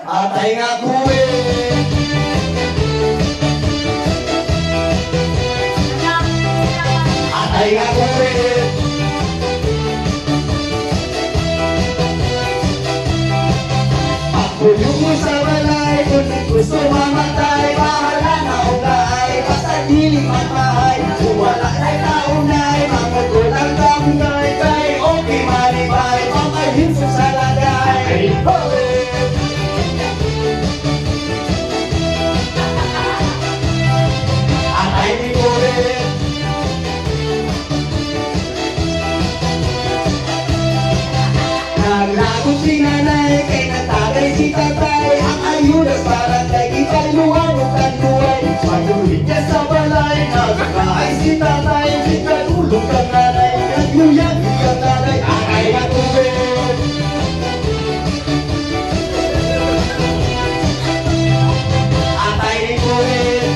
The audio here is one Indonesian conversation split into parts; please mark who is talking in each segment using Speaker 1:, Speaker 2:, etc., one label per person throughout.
Speaker 1: Atay nga kuwi. Atay nga kuwi. Pagpulong mo sa balay, kung gusto mamatay, bahala na ugay, basta dili matay. Kung wala na'y taunay, magugulang kamay, kay okay malibay, makahinso sa lagay. Atay ni Kulit. Naglagot si nanay, kay natagay si tatay, ang ayudas parang kay ipagluwang o kanluway. Pagluhit niya sa balay, nagkaay si tatay, ikalulog kang nanay, nagluyag kang nanay. Atay nga Kulit. Atay ni Kulit.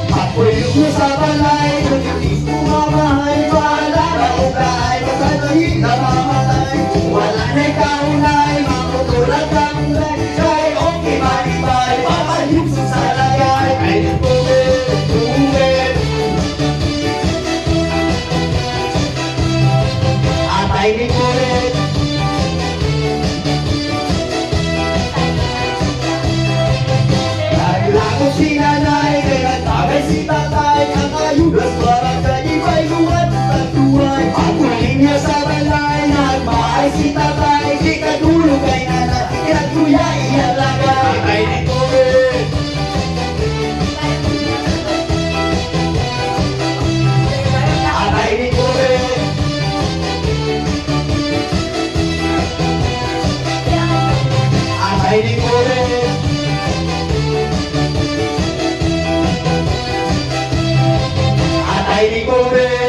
Speaker 1: Pagpulong mo sa balay, kung hindi mo mamahay, bahala na ugay, basta dili na mamatay. Kung wala na'y kaunay, makutulang kamay, kay okay malibay, makahinso sa lagay. Ay Kulit, Kulit. Atay ni Kulit. Naglagot si nanay, kay natagay si tatay, ang ayudas parang kay ipagluwag o kanluway. Pagkuling niya sa balay, nagmaay si tatay, di kadulog kay nanay, kinagluya iyang lagay. Atay ni Kulit. Atay ni Kulit. Atay ni Kulit. Atay ni Kulit.